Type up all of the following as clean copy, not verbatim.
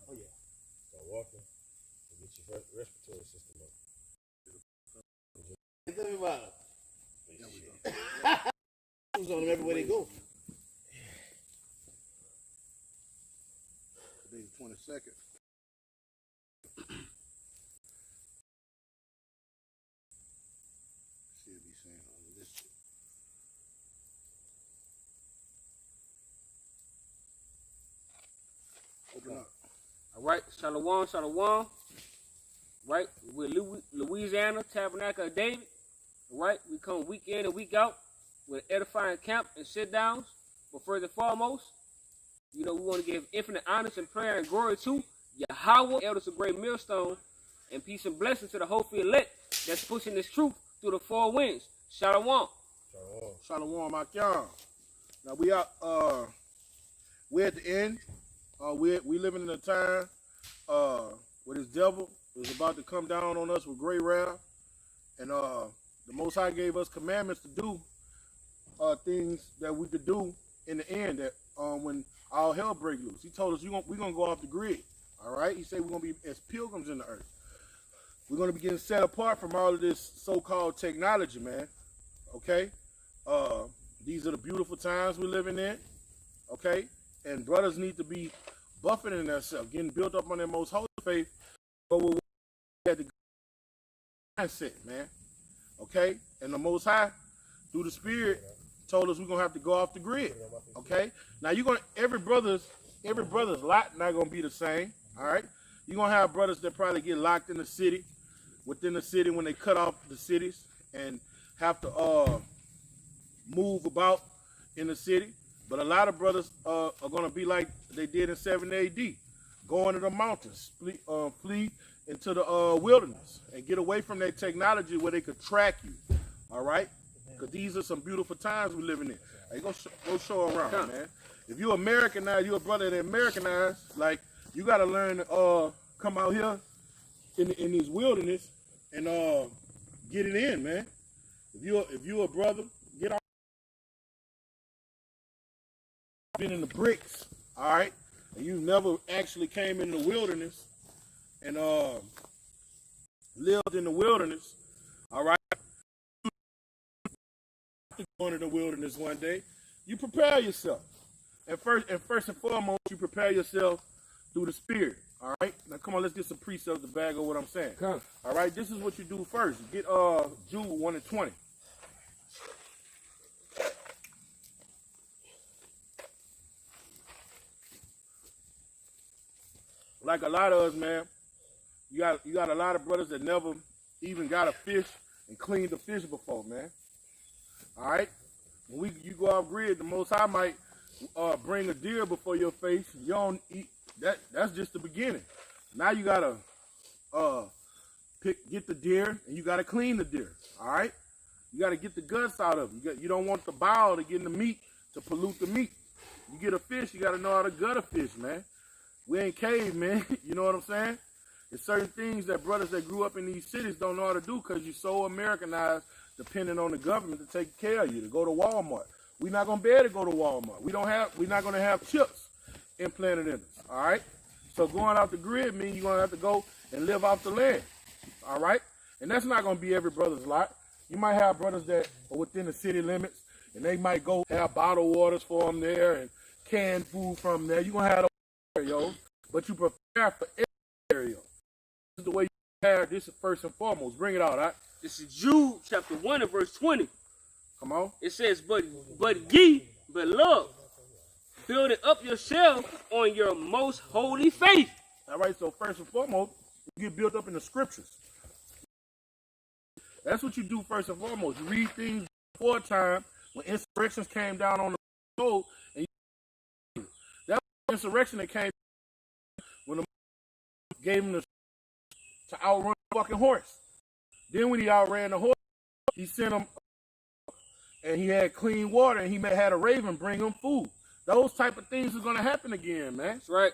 Oh, yeah. Start walking and get your respiratory system up. Tell me about it. Who's on them everywhere they go? Today's the 22nd. Should be saying all this shit. Open up. All right, Shalom, Shalom. Right, with Louisiana Tabernacle of David. All right, we come week in and week out with edifying camp and sit downs. But first and foremost, you know, we want to give infinite honors and prayer and glory to Yahweh, elders of Great Millstone, and peace and blessings to the hopefully elect that's pushing this truth through the four winds. Shalom. Shalom, Akyam. Now we are we're at the end. We living in a time where this devil is about to come down on us with great wrath, and the Most High gave us commandments to do things that we could do in the end. That when all hell break loose, He told us we're gonna go off the grid. All right, He said we're gonna be as pilgrims in the earth. We're gonna be getting set apart from all of this so-called technology, man. Okay, these are the beautiful times we're living in. Okay, and brothers need to be buffeting themselves, getting built up on their most holy faith, but we had the mindset, man. Okay, and the Most High, through the Spirit, told us we're gonna have to go off the grid. Okay, now every brother's lot not gonna be the same. All right, you're gonna have brothers that probably get locked in the city, within the city when they cut off the cities and have to move about in the city. But a lot of brothers are going to be like they did in 7 AD, go into the mountains, flee into the wilderness, and get away from that technology where they could track you, all right? Because these are some beautiful times we're living in. Hey, go show around, man. If you're Americanized, you're a brother that Americanized, like, you got to learn to come out here in this wilderness and get it in, man. If you're a brother, get on. Been in the bricks, all right, and you never actually came in the wilderness and lived in the wilderness, all right, go into the wilderness one day, you prepare yourself. And first and foremost, you prepare yourself through the Spirit, all right? Now, come on, let's get some precepts to bag up what I'm saying. Come. All right, this is what you do first. Get Jude 1 and 20. Like a lot of us, man, you got a lot of brothers that never even got a fish and cleaned the fish before, man. All right? When you go off grid, the Most High might bring a deer before your face. You don't eat that. That's just the beginning. Now you gotta get the deer and you gotta clean the deer. All right? You gotta get the guts out of it. You don't want the bile to get in the meat to pollute the meat. You get a fish, you gotta know how to gut a fish, man. We ain't cavemen, you know what I'm saying? There's certain things that brothers that grew up in these cities don't know how to do because you're so Americanized, depending on the government to take care of you, to go to Walmart. We're not gonna be able to go to Walmart. We're not gonna have chips implanted in us, all right? So going off the grid means you're gonna have to go and live off the land, all right? And that's not gonna be every brother's lot. You might have brothers that are within the city limits, and they might go have bottled waters for them there and canned food from there. You're gonna have scenarios, but you prepare for every scenario. This is the way you prepare. This is first and foremost. Bring it out, all right? This is Jude chapter 1 and verse 20. Come on. It says, but ye, beloved, building up yourselves on your most holy faith. All right, so first and foremost, you get built up in the scriptures. That's what you do first and foremost. You read things before time when insurrections came down on the road, and that was insurrection that came when the gave him to outrun the fucking horse. Then when he outran the horse, he sent him, and he had clean water, and he had a raven bring him food. Those type of things are going to happen again, man. That's right.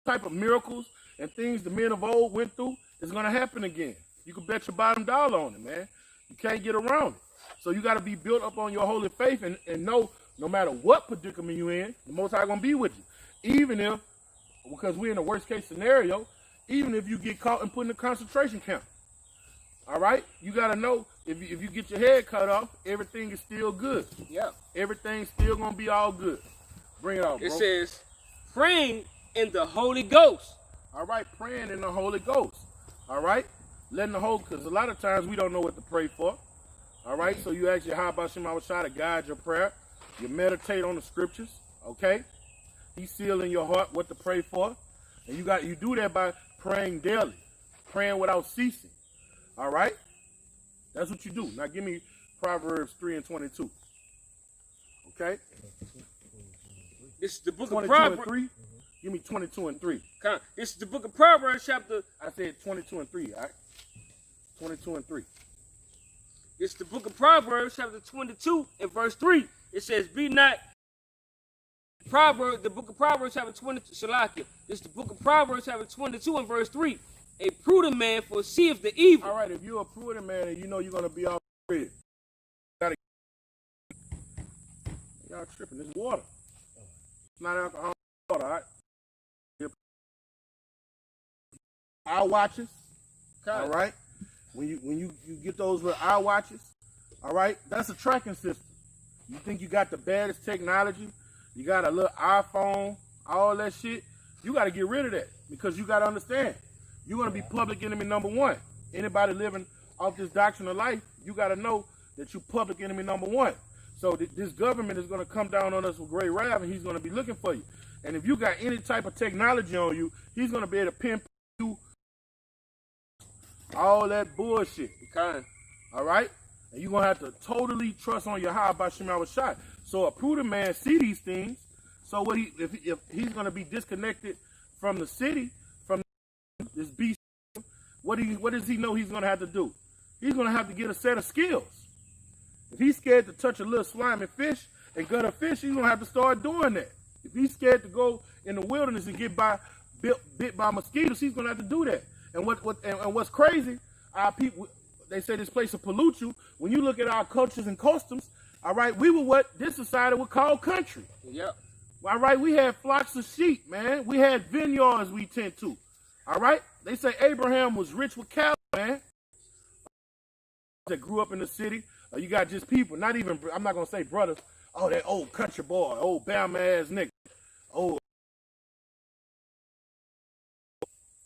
Type of miracles and things the men of old went through is going to happen again. You can bet your bottom dollar on it, man. You can't get around it. So you got to be built up on your holy faith and know no matter what predicament you're in, the Most High going to be with you. Even if because we're in the worst case scenario, even if you get caught and put in a concentration camp. All right? You got to know, if you get your head cut off, everything is still good. Yeah. Everything's still going to be all good. Bring it out, bro. It says, praying in the Holy Ghost. All right, praying in the Holy Ghost. All right? Letting the Holy, because a lot of times we don't know what to pray for. All right? So you ask your Habashim Awashai to guide your prayer. You meditate on the scriptures. Okay? He's sealing your heart what to pray for. And you do that by praying daily. Praying without ceasing. All right? That's what you do. Now give me Proverbs 3:22. Okay? This is the book of 22 and Proverbs. 3. Give me 22 and 3. This is the book of Proverbs, chapter. I said 22 and 3, all right? 22 and 3. This is the book of Proverbs, chapter 22, and verse 3. It says, be not. The book of Proverbs, chapter 22. Shalakia. This is the book of Proverbs, chapter 22, and verse 3. A prudent man foreseeth the evil. All right, if you're a prudent man and you know you're going to be all red, y'all tripping. This is water. It's not alcohol, water, all right? Eye watches, all right? When you get those little eye watches, all right, that's a tracking system. You think you got the baddest technology, you got a little iPhone, all that shit, you got to get rid of that because you got to understand, you're going to be public enemy number one. Anybody living off this doctrine of life, you got to know that you're public enemy number one. So this government is going to come down on us with great wrath, and he's going to be looking for you. And if you got any type of technology on you, he's going to be able to pinpoint you all that bullshit. All right? And you're going to have to totally trust on your Habashim Awashai. So a prudent man see these things. So what if he's going to be disconnected from the city, from this beast, what does he know he's going to have to do? He's going to have to get a set of skills. If he's scared to touch a little slimy fish and gut a fish, he's going to have to start doing that. If he's scared to go in the wilderness and get bit by mosquitoes, he's going to have to do that. And what's crazy, our people, they say this place will pollute you. When you look at our cultures and customs, all right, we were what this society would call country. Yep. All right, we had flocks of sheep, man. We had vineyards we tend to. All right? They say Abraham was rich with cattle, man. That grew up in the city. You got just people, not even, I'm not going to say brothers. Oh, that old country boy, old Bama ass nigga. Oh.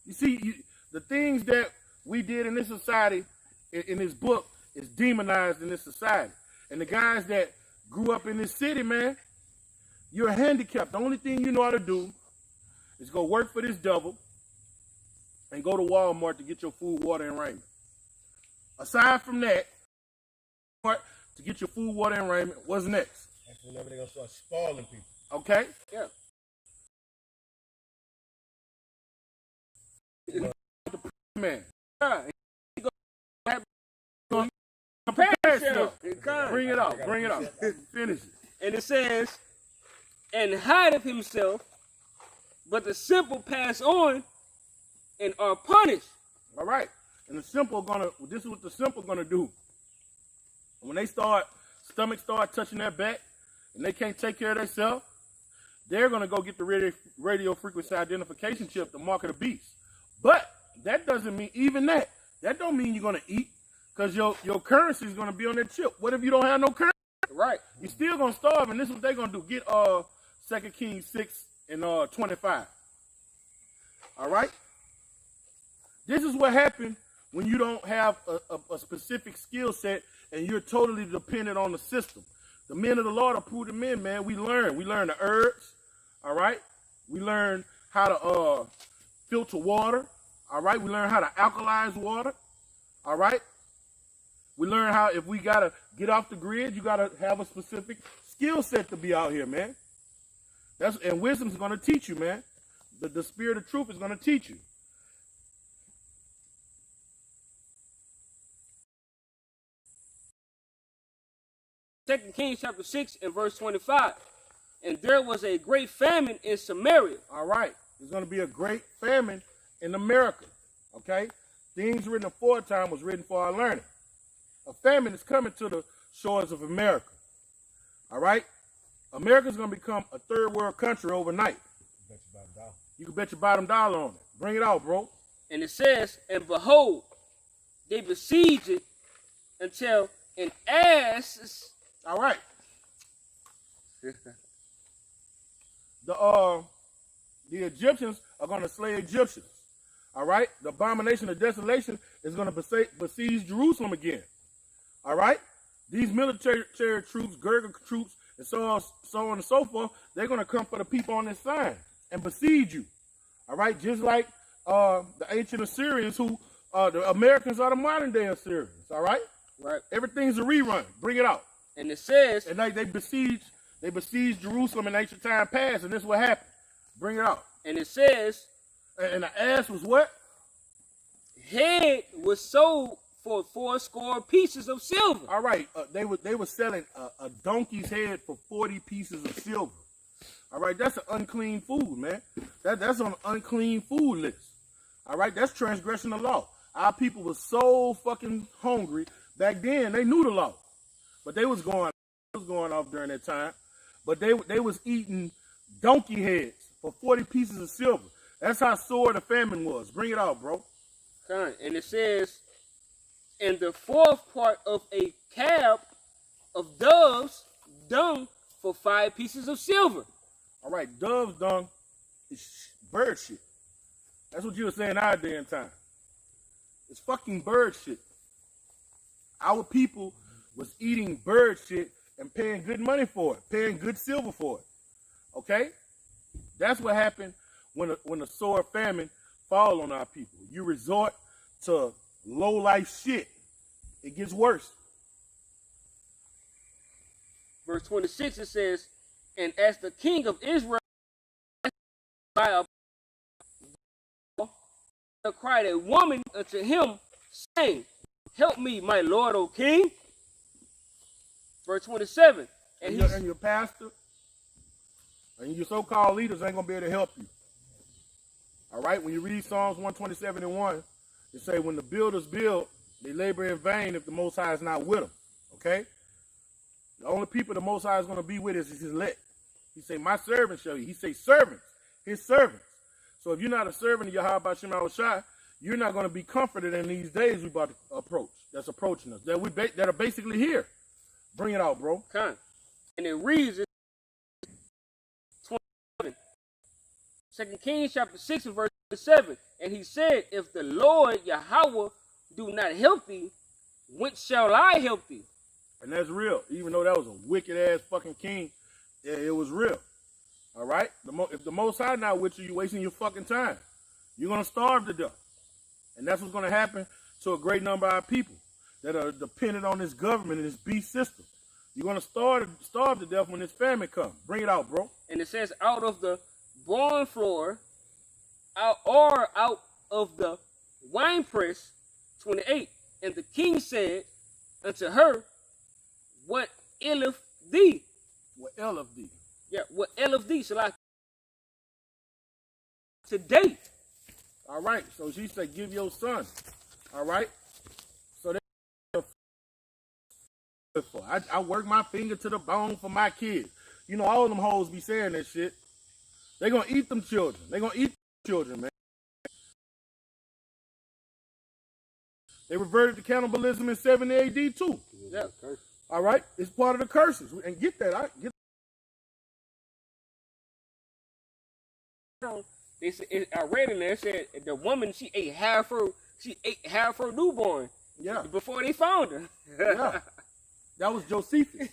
You see, the things that we did in this society, in this book, is demonized in this society. And the guys that grew up in this city, man, you're handicapped. The only thing you know how to do is go work for this devil and go to Walmart to get your food, water, and raiment. Aside from that, to get your food, water, and raiment, what's next? That's whenever they're going to start spoiling people. Okay? Yeah. Man. Bring it out. Bring it out. Finish it. And it says, and hideth himself, but the simple pass on and are punished. All right. And this is what the simple gonna do. When they stomach start touching their back, and they can't take care of themselves, they're gonna go get the radio frequency identification chip, the mark of the beast. But that doesn't mean that don't mean you're gonna eat, because your currency is gonna be on that chip. What if you don't have no currency? Right. You're still gonna starve, and this is what they're gonna do. Get 2 Kings 6 and 25. All right? This is what happened when you don't have a specific skill set and you're totally dependent on the system. The men of the Lord are prudent men, man. We learn the herbs, all right? We learn how to filter water, all right? We learn how to alkalize water, all right? We learn how, if we got to get off the grid, you got to have a specific skill set to be out here, man. And wisdom's going to teach you, man. The spirit of truth is going to teach you. Second Kings chapter 6 and verse 25. And there was a great famine in Samaria. All right. There's going to be a great famine in America. Okay? Things written aforetime was written for our learning. A famine is coming to the shores of America. All right? America's going to become a third world country overnight. You can bet your bottom dollar on it. Bring it out, bro. And it says, and behold, they besiege it until an ass. All right. The Egyptians are going to slay Egyptians. All right. The abomination of desolation is going to besiege Jerusalem again. All right. These military troops, Gerger troops, and so on and so forth, they're going to come for the people on this side and besiege you. All right. Just like the ancient Assyrians, who the Americans are the modern day Assyrians. All right. Right. Everything's a rerun. Bring it out. And it says, and they besieged Jerusalem in ancient time past, and this is what happened. Bring it out. And it says, and the ass was what? Head was sold for 80 pieces of silver. All right, they were selling a donkey's head for 40 pieces of silver. All right, that's an unclean food, man. That's on the unclean food list. All right, that's transgression of law. Our people were so fucking hungry back then. They knew the law, but they was going off during that time. But they was eating donkey heads for 40 pieces of silver. That's how sore the famine was. Bring it out, bro. And it says, and the fourth part of a cab of doves dung for 5 pieces of silver. All right, doves dung is bird shit. That's what you were saying our day and time. It's fucking bird shit. Our people was eating bird shit and paying good money for it, paying good silver for it. Okay? That's what happened when a sore famine fall on our people. You resort to low-life shit. It gets worse. Verse 26, it says, and as the king of Israel by a cried a woman unto him, saying, help me, my lord, O king. Verse 27. And your pastor and your so-called leaders ain't going to be able to help you. All right? When you read Psalms 127:1, it say, when the builders build, they labor in vain if the Most High is not with them. Okay? The only people the Most High is going to be with is his elect. He say, my servants shall be. He say, servants. His servants. So if you're not a servant of Yahweh B'Shem Yahushua, you're not going to be comforted in these days we're about to approach. That's approaching us. That are basically here. Bring it out, bro. Come. And it reads, 27. 2 Kings chapter 6 and verse 7. And he said, if the Lord Yahweh do not help thee, whence shall I help thee? And that's real. Even though that was a wicked-ass fucking king, yeah, it was real. All right? If the Most High not with you, you're wasting your fucking time. You're going to starve to death. And that's what's going to happen to a great number of our people that are dependent on this government and this beast system. You're going to starve to death when this famine comes. Bring it out, bro. And it says, out of the barn floor, out of the winepress, 28. And the king said unto her, what aileth thee? What aileth thee? Yeah, what aileth thee shall I today? All right, so she said, give your son. All right? So I work my finger to the bone for my kids. You know, all them hoes be saying that shit. They gonna eat them children. They gonna eat them children, man. They reverted to cannibalism in 70 AD too. Yeah. All right? It's part of the curses. And get that. They said, I read in there, it said the woman, she ate half her newborn. Yeah. Before they found her. Yeah. That was Josephus.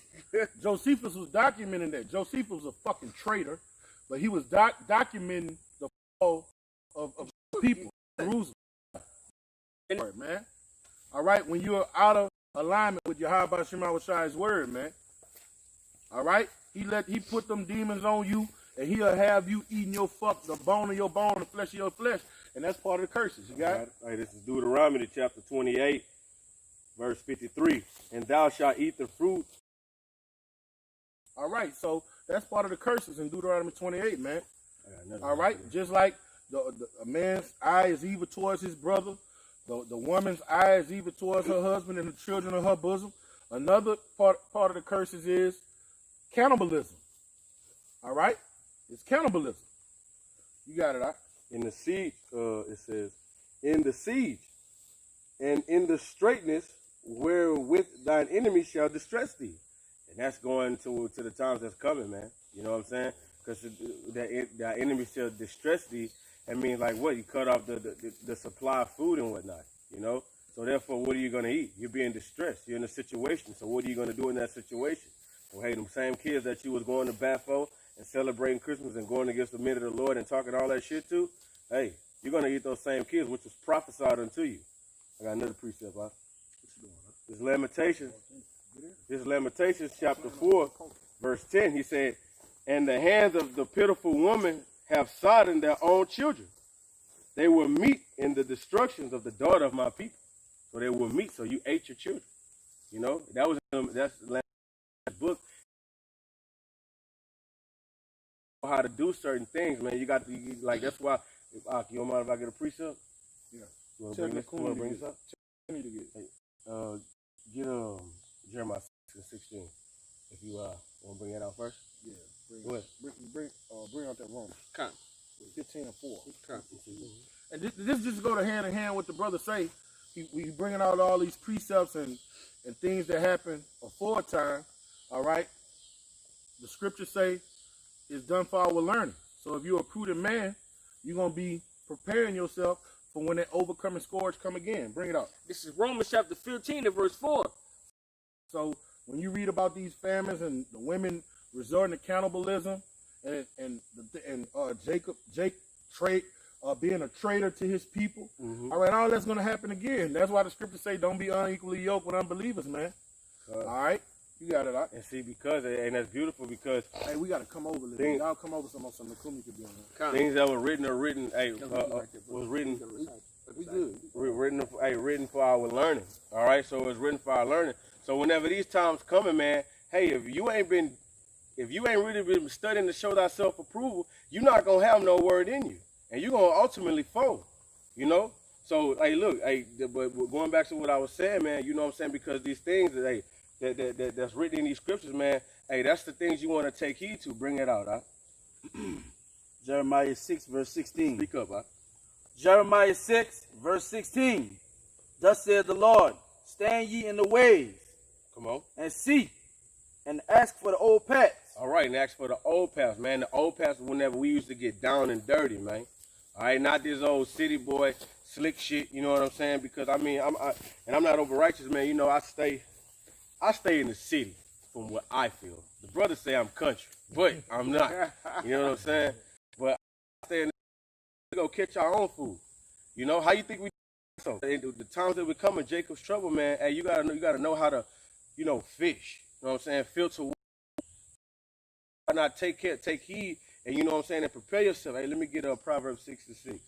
Josephus was documenting that. Josephus was a fucking traitor, but he was documenting the fall of people in Jerusalem. All right, man. All right, when you're out of alignment with Yahweh B'Shem Yahushua's word, man. All right? He put them demons on you, and he'll have you eating the bone of your bone, the flesh of your flesh, and that's part of the curses. You got it? All right, this is Deuteronomy chapter 28, verse 53. And thou shalt eat the fruit. All right, so that's part of the curses in Deuteronomy 28, man. All right, just like a man's eye is evil towards his brother, the woman's eye is evil towards her husband and the children of her bosom. Another part of the curses is cannibalism. All right, it's cannibalism. You got it, In the siege, it says, in the siege, and in the straightness wherewith thine enemy shall distress thee. And that's going to the times that's coming, man. You know what I'm saying? Because that enemy shall distress thee. I mean, like what? You cut off the supply of food and whatnot, you know? So therefore, what are you going to eat? You're being distressed. You're in a situation. So what are you going to do in that situation? Well, hey, them same kids that you was going to bat for and celebrating Christmas and going against the men of the Lord and talking all that shit to, hey, you're going to eat those same kids, which was prophesied unto you. I got another precept, huh? This is Lamentations chapter 4, verse 10. He said, and the hands of the pitiful woman have sodden their own children. They were meat in the destructions of the daughter of my people. So they were meat, so you ate your children. You know, that's the book. How to do certain things, man. You got to, like, that's why, you don't mind if I get a precept? Yeah. You want to bring this up? Get Jeremiah 6:16. If you want to bring that out first. Yeah. Go ahead. Bring out that Romans. Come. 15 and 4. Come. And this just go to hand in hand with the brother say. We bringing out all these precepts and things that happen before time. All right. The scriptures say it's done for our learning. So if you're a prudent man, you're gonna be preparing yourself for when that overcoming scourge come again. Bring it out. This is Romans chapter 15 and verse 4. So when you read about these famines and the women resorting to cannibalism and Jake being a traitor to his people, all right, all that's going to happen again. That's why the scriptures say don't be unequally yoked with unbelievers, man. All right, you got it. And see, and that's beautiful because hey, we got to come over. Y'all come over some Nakumi could be on there. Things that were written hey, was written. We good. Written for our learning. All right, so it's written for our learning. So whenever these times coming, man, hey, if you ain't really been studying to show thyself approval, you're not gonna have no word in you, and you're gonna ultimately fall. You know. So hey, look, hey, but going back to what I was saying, man, you know what I'm saying? Because these things that's written in these scriptures, man, hey, that's the things you want to take heed to. Bring it out, huh? Jeremiah 6, verse 16. Speak up, huh? Jeremiah 6, verse 16. Thus saith the Lord, stand ye in the ways. Come on. And see, and ask for the old paths. All right, and ask for the old paths, man. The old paths whenever we used to get down and dirty, man. All right, not this old city boy slick shit, you know what I'm saying? Because, I mean, I'm not over righteous, man. You know, I stay in the city from what I feel. The brothers say I'm country, but I'm not. You know what I'm saying? But I stay in the city to go catch our own food. You know, how you think we do so? The times that we come in Jacob's trouble, man, hey, you gotta know how to, you know, fish. You know what I'm saying? Filter water. Not take heed, and you know what I'm saying, and prepare yourself. Hey, let me get Proverbs 6:6.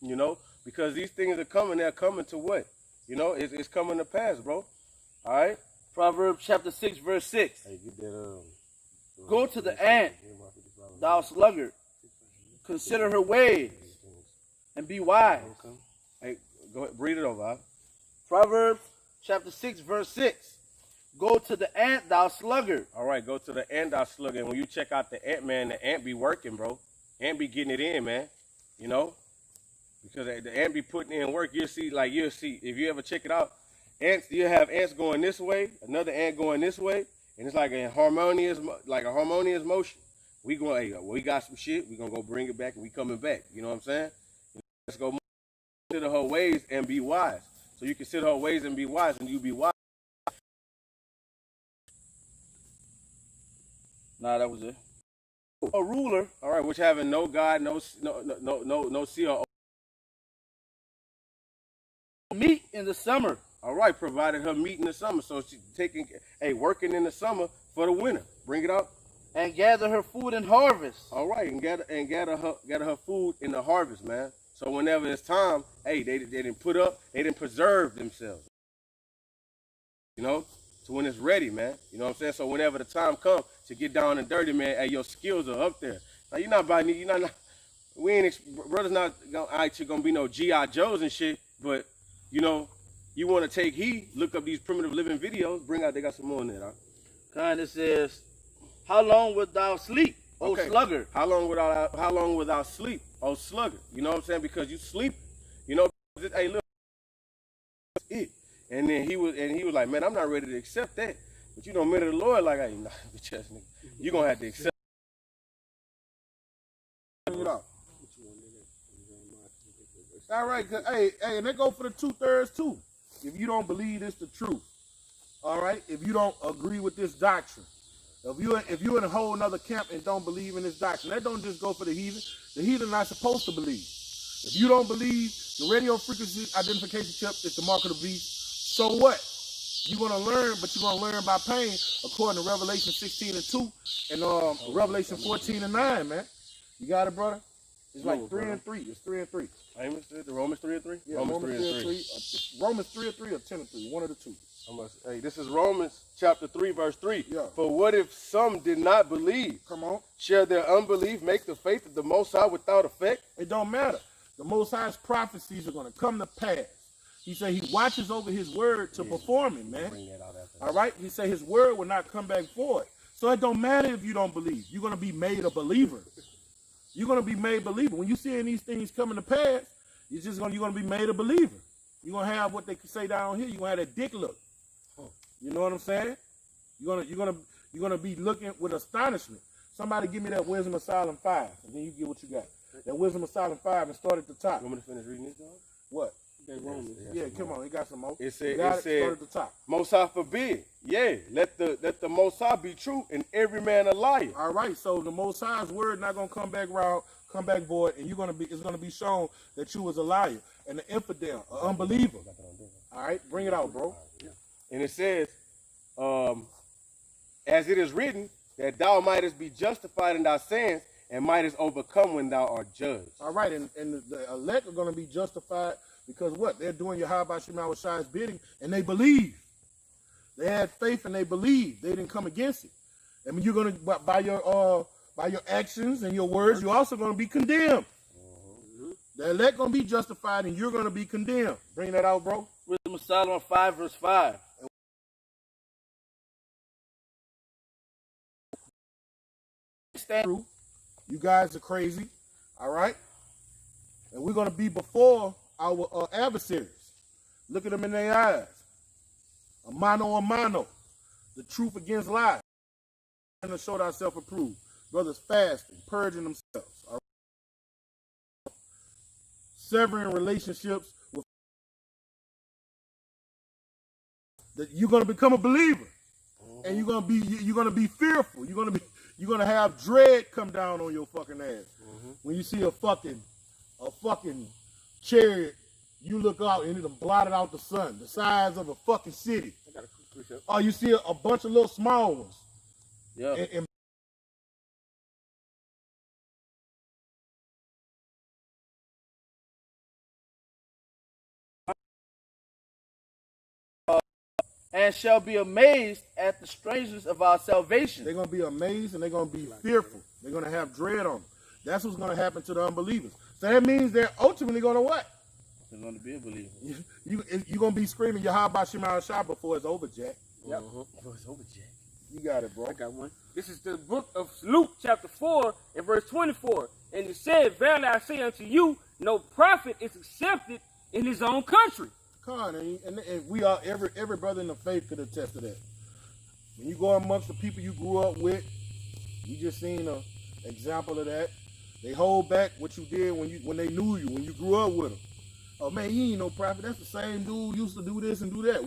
You know, because these things are coming, they're coming to what? You know, it's coming to pass, bro. All right? Proverbs chapter 6, verse 6. Hey, get that, go to the ant, thou sluggard. Consider her ways, and be wise. Okay. Hey, go ahead, read it over, huh? Proverbs chapter 6, verse 6. Go to the ant, thou sluggard. All right, go to the ant, thou sluggard. And when you check out the ant, man, the ant be working, bro. Ant be getting it in, man. You know? Because the ant be putting in work. You'll see, if you ever check it out, ants, you have ants going this way, another ant going this way, and it's like a harmonious motion. We going, hey, we got some shit, we gonna go bring it back, and we coming back. You know what I'm saying? Let's go consider her ways and be wise. So you consider her ways and be wise, and you be wise. Nah, that was it. A ruler, all right, which having no God, no seer or meat in the summer. all right, provided her meat in the summer. So she's working in the summer for the winter. Bring it out. And gather her food in harvest. All right, and gather her food in the harvest, man. So whenever it's time, hey, they didn't put up, they didn't preserve themselves. You know? So when it's ready, man. You know what I'm saying? So whenever the time comes to get down and dirty, man, hey, your skills are up there. Now brothers not gonna be no G.I. Joes and shit, but you know, you want to take heed, look up these primitive living videos, they got some more in there, dog. Kind of says, how long wilt thou sleep, Oh, Okay. sluggard. How long without sleep? Oh, sluggard. You know what I'm saying? Because you sleep. You know, hey, look, it. And then he was like, man, I'm not ready to accept that. But you know, men of the Lord, like, hey, nah, bitch ass nigga, you gonna have to accept. Bring it out. All right, hey, and they go for the 2/3 too. If you don't believe it's the truth, all right. If you don't agree with this doctrine, if you're in a whole another camp and don't believe in this doctrine, that don't just go for the heathen. The heathen not supposed to believe. If you don't believe the radio frequency identification chip is the mark of the beast, so what? You're gonna learn, but you're gonna learn by pain, according to Revelation 16:2 and Revelation 14:9, man. You got it, brother? It's like 3-3. It's 3-3. Amos, the Romans 3:3? Yeah, Romans 3:3. Romans 3:3 or 10:3, one of the two. Hey, this is Romans chapter 3, verse 3. Yeah. For what if some did not believe? Come on. Shall their unbelief make the faith of the Most High without effect? It don't matter. The Most High's prophecies are going to come to pass. He said he watches over his word to perform it, man. Bring that out after. All right? He said his word will not come back void. So it don't matter if you don't believe. You're going to be made a believer. You're going to be made a believer. When you see these things coming to pass, you're going to be made a believer. You're going to have what they say down here. You're going to have that dick look. You know what I'm saying? You're gonna be looking with astonishment. Somebody give me that Wisdom of Solomon 5, and then you get what you got. That Wisdom of Solomon 5 and start at the top. You want me to finish reading this, dog? What? Yeah, Come on, he got some more. It said, Start at the top. Most High forbid. Yeah, let the Most High be true and every man a liar. All right, so the Most High's word not gonna come back void, and it's gonna be shown that you was a liar and an infidel, an unbeliever. All right, bring it out, bro. And it says, as it is written, that thou mightest be justified in thy sins and mightest overcome when thou art judged. All right, and the elect are going to be justified because what? They're doing Yahweh Shema Shai's bidding, and they believe. They had faith and they believe. They didn't come against it. I mean, you're going to, by your actions and your words, you're also going to be condemned. The elect going to be justified, and you're going to be condemned. Bring that out, bro. Wisdom of Solomon 5, verse 5. Stand true. You guys are crazy, all right? And we're going to be before our adversaries. Look at them in their eyes. A mano, the truth against lies. And to show thyself approved. Brothers fasting, purging themselves, all right? Severing relationships with. That you're going to become a believer, and you're going to be fearful. You're gonna have dread come down on your fucking ass when you see a fucking chariot. You look out and it'll blotted out the sun, the size of a fucking city. Or you see a bunch of little small ones. Yeah. And shall be amazed at the strangeness of our salvation. They're going to be amazed and they're going to be fearful. They're going to have dread on them. That's what's going to happen to the unbelievers. So that means they're ultimately going to what? They're going to be a believer. You're going to be screaming Yahweh Shema Shai before it's over, Jack. Yep. Before it's over, Jack. You got it, bro. I got one. This is the book of Luke, chapter 4, and verse 24. And it said, verily I say unto you, no prophet is accepted in his own country. Con, and we are every brother in the faith could attest to that. When you go amongst the people you grew up with, you just seen an example of that. They hold back what you did when they knew you, when you grew up with them. Oh man, he ain't no prophet. That's the same dude used to do this and do that.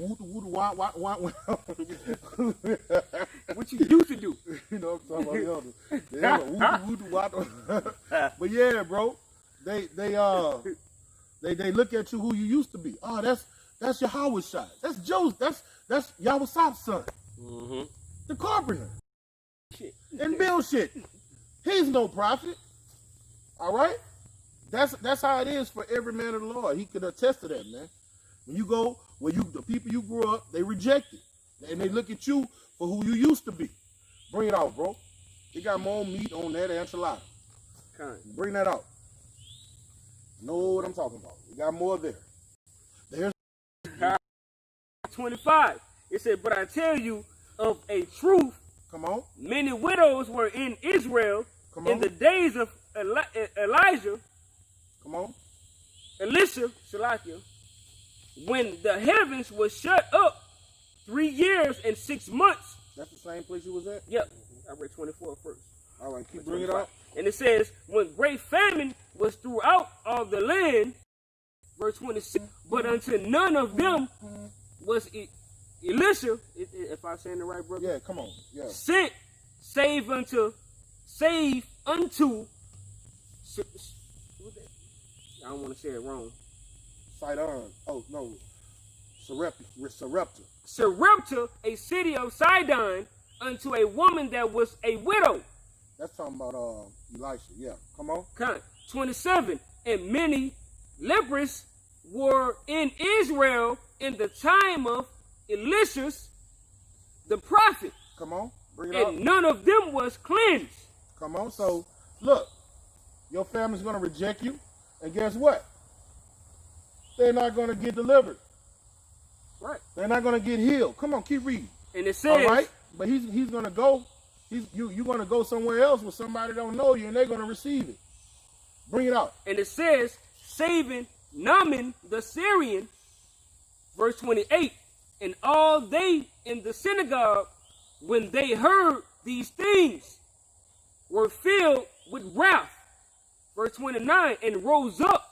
What you used to do? You know what I'm talking about? But yeah, bro, they look at you who you used to be. Oh, that's Yahweh Shai. That's Joe's. That's Yahweh Shai's son. The carpenter. And Bill shit. He's no prophet. All right? That's how it is for every man of the Lord. He could attest to that, man. When you go, the people you grew up, they reject it. And they look at you for who you used to be. Bring it out, bro. They got more meat on that enchilada. Bring that out. Know what I'm talking about. We got more there. There's 25. It said, but I tell you of a truth, come on. many widows were in Israel Come In on. the days of Elijah, Come on. Elisha, Shalakia, when the heavens were shut up 3 years and 6 months. That's the same place you was at? Yep, I read 24 first. All right, keep bringing it up. And it says, when great famine was throughout all the land, verse 26, but unto none of them was Elisha, if I'm saying the right, brother, Yeah, come on. Yeah. sent save unto, I don't want to say it wrong. Sidon. Oh, no. Sarepta. Sarepta, a city of Sidon, unto a woman that was a widow. That's talking about Elisha. Yeah. Come on. 27. And many lepers were in Israel in the time of Elisha's the prophet, Come on. Bring it up. and none of them was cleansed. Come on. So, look. Your family's going to reject you. And guess what? They're not going to get delivered. Right. They're not going to get healed. Come on. Keep reading. And it says, All right. But he's going to go. You're going to go somewhere else where somebody don't know you and they're going to receive it. Bring it out. and it says, saving Naaman the Syrian, verse 28, and all they in the synagogue, when they heard these things, were filled with wrath, verse 29, and rose up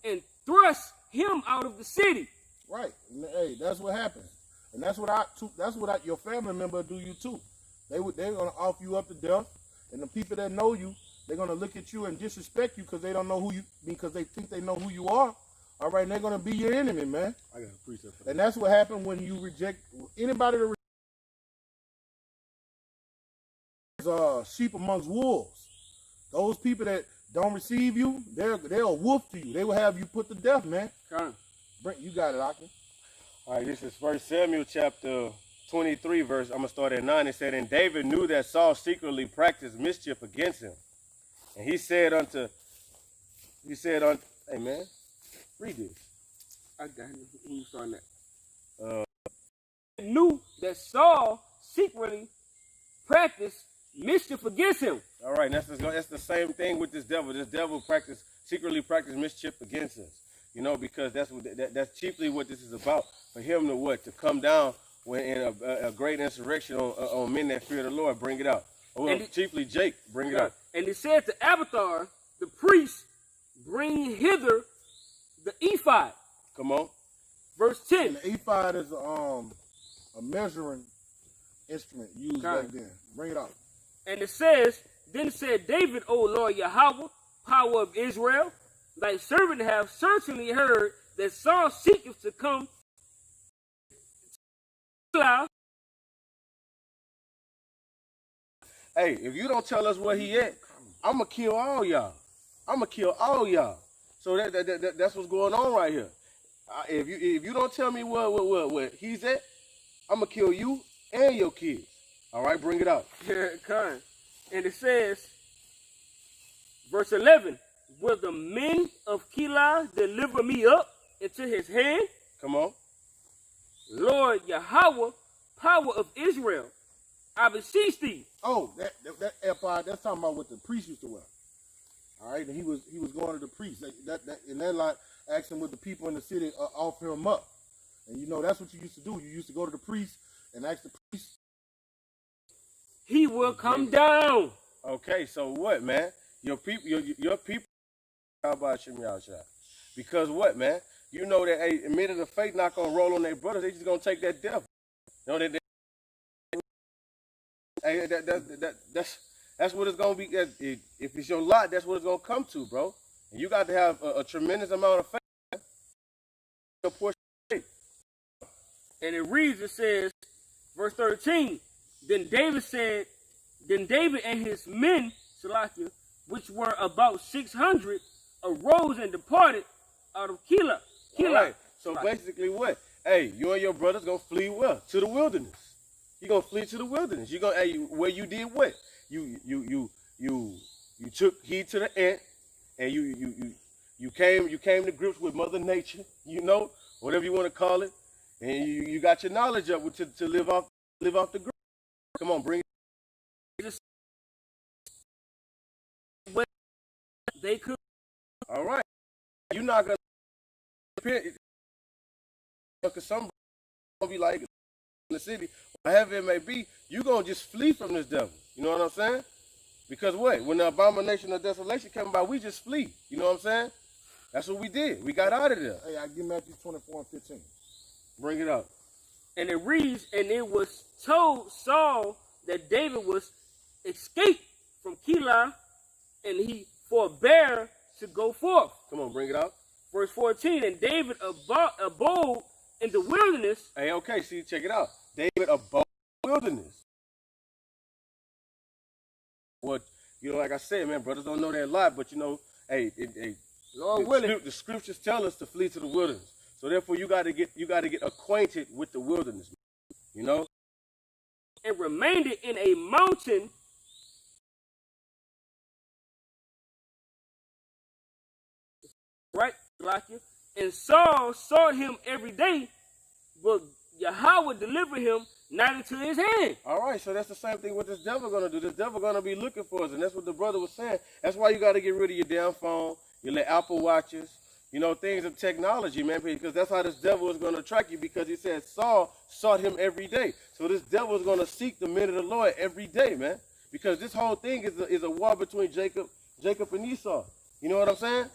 and thrust him out of the city. Right. Hey, that's what happens. And that's what your family member do you too. They're going to offer you up to death. And the people that know you, they're going to look at you and disrespect you because they don't know who you, because they think they know who you are. All right, and they're going to be your enemy, man. I got a precept for that. And that's what happened when you reject anybody that is sheep amongst wolves. Those people that don't receive you, they're a wolf to you. They will have you put to death, man. You got it, Aki. All right, this is 1 Samuel chapter 23, verse, I'm going to start at 9. It said, and David knew that Saul secretly practiced mischief against him. And he said unto, hey man, read this. I got it. Who starting that? Knew that Saul secretly practiced mischief against him. All right, that's the same thing with this devil. This devil secretly practiced mischief against us. You know, because that's chiefly what this is about. For him to come down when in a great insurrection on men that fear the Lord. Bring it out. Chiefly Jake, bring it out. And he said to Abiathar, the priest, bring hither the ephod. Come on. Verse 10. And the ephod is a measuring instrument used back then. Bring it out. And it says, then said David, O Lord Yahweh, power of Israel, thy servant have certainly heard that Saul seeketh to come to. Hey, if you don't tell us where he at, I'm going to kill all y'all. So that's what's going on right here. If you don't tell me where he's at, I'm going to kill you and your kids. All right, bring it out. And it says, verse 11, will the men of Keilah deliver me up into his hand? Come on. Lord Yahweh, power of Israel, I beseech thee. Oh, that ephod, that's talking about what the priest used to wear. All right, and he was going to the priest. And that like asking what the people in the city offer him up. And you know that's what you used to do. You used to go to the priest and ask the priest. He will come down. Okay, so what, man? Your people. How about Shem Yahshua? Because what, man? You know that a minute of faith not gonna roll on their brothers. They just gonna take that devil. You know that's what it's gonna be. If it's your lot, that's what it's gonna come to, bro. And you got to have a tremendous amount of faith. And it reads, it says, verse 13, Then David and his men, Salakia, which were about 600, arose and departed out of Keilah. All right. So basically what? Hey, you and your brothers gonna flee where? To the wilderness. You're gonna flee to the wilderness. You're gonna where you did what? You took heed to the ant, and you came to grips with Mother Nature, you know, whatever you want to call it, and you got your knowledge up to live off the ground. Come on, bring it. they could. All right. You're not going to because some going to be like in the city, whatever it may be, you're going to just flee from this devil. You know what I'm saying? Because what? When the abomination of desolation came about, we just flee. You know what I'm saying? That's what we did. We got out of there. Hey, I give Matthew 24 and 15. Bring it up. And it reads, and it was told Saul that David was escaped from Keilah, and he forbore to go forth. Come on, bring it up. Verse 14, and David abode in the wilderness. Hey, okay, see, check it out. David abode in the wilderness. Well, you know, like I said, man, brothers don't know that a lot, but you know, hey, Lord willing. the scriptures tell us to flee to the wilderness. So therefore, you got to get acquainted with the wilderness. You know, And remained in a mountain right, Lakia. And Saul sought him every day, but Yahweh delivered him not into his hand. all right. So that's the same thing what this devil gonna do. This devil gonna be looking for us, and that's what the brother was saying. That's why you got to get rid of your damn phone, your little Apple watches, you know, things of technology, man, because that's how this devil is gonna attract you. Because he said Saul sought him every day. So this devil is gonna seek the men of the Lord every day, man. Because this whole thing is a war between Jacob and Esau. You know what I'm saying?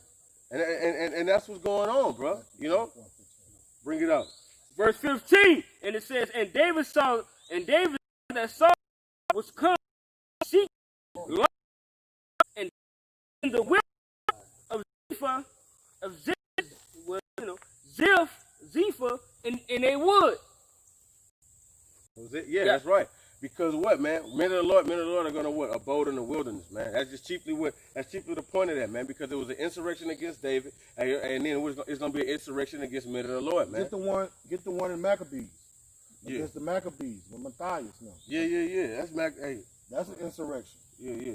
And that's what's going on, bro. You know? Bring it up. Verse 15, and it says, and David saw that Saul was come to seek life, and in the wilderness of Ziph, Ziph, in a wood. Was it? Yeah, that's right. Because what, man? Men of the Lord are gonna what? Abode in the wilderness, man. That's chiefly the point of that, man. Because there was an insurrection against David, and then it's gonna be an insurrection against men of the Lord, man. Get the one in Maccabees. Yeah. Against the Maccabees with Matthias now. Yeah. That's Hey. That's an insurrection. Yeah.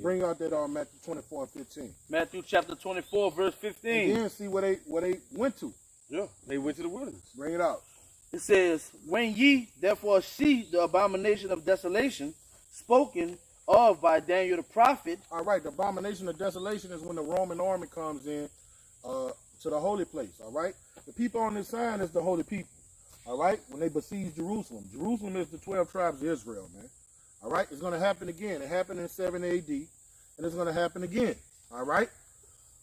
Bring out that Matthew 24 and 15. Matthew chapter 24, verse 15. And then see where they went to. Yeah, they went to the wilderness. Bring it out. It says, when ye therefore see the abomination of desolation spoken of by Daniel the prophet. All right, the abomination of desolation is when the Roman army comes in to the holy place, all right? The people on this sign is the holy people, all right? When they besiege Jerusalem. Jerusalem is the 12 tribes of Israel, man. All right? It's going to happen again. It happened in 7 AD, and it's going to happen again, all right?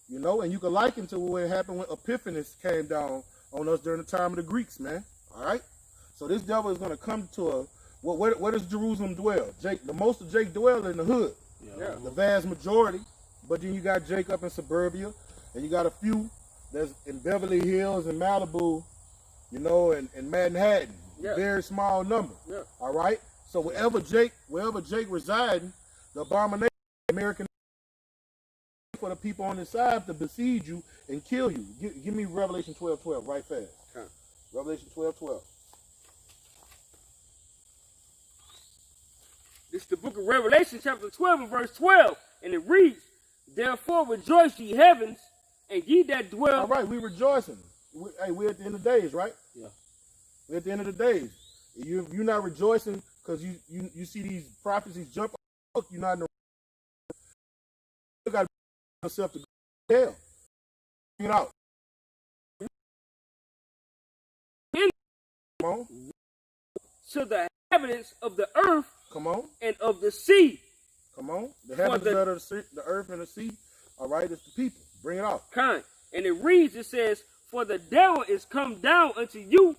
You know, and you can liken to what happened when Epiphanes came down on us during the time of the Greeks, man. All right, so this devil is going to come to where does Jerusalem dwell? The most of Jake dwell in the hood, the vast majority. But then you got Jake up in suburbia, and you got a few that's in Beverly Hills and Malibu, you know, and Manhattan. Very small number. Yeah. All right, so wherever Jake residing, the abomination, American for the people on the side to besiege you and kill you. Give me Revelation 12:12 right fast. Okay. Revelation 12:12. This is the book of Revelation, chapter 12 and verse 12. And it reads, therefore rejoice ye heavens, and ye that dwell. All right, we rejoicing. We're at the end of the days, right? Yeah. We're at the end of the days. You're not rejoicing because you see these prophecies jump up. You're not in the. You got to yourself to go to hell. Bring it out. Come on. To the inhabitants of the earth. Come on. And of the sea. Come on. The inhabitants of the earth and the sea. All right, it's the people. Bring it out. Kind. And it reads, it says, for the devil is come down unto you,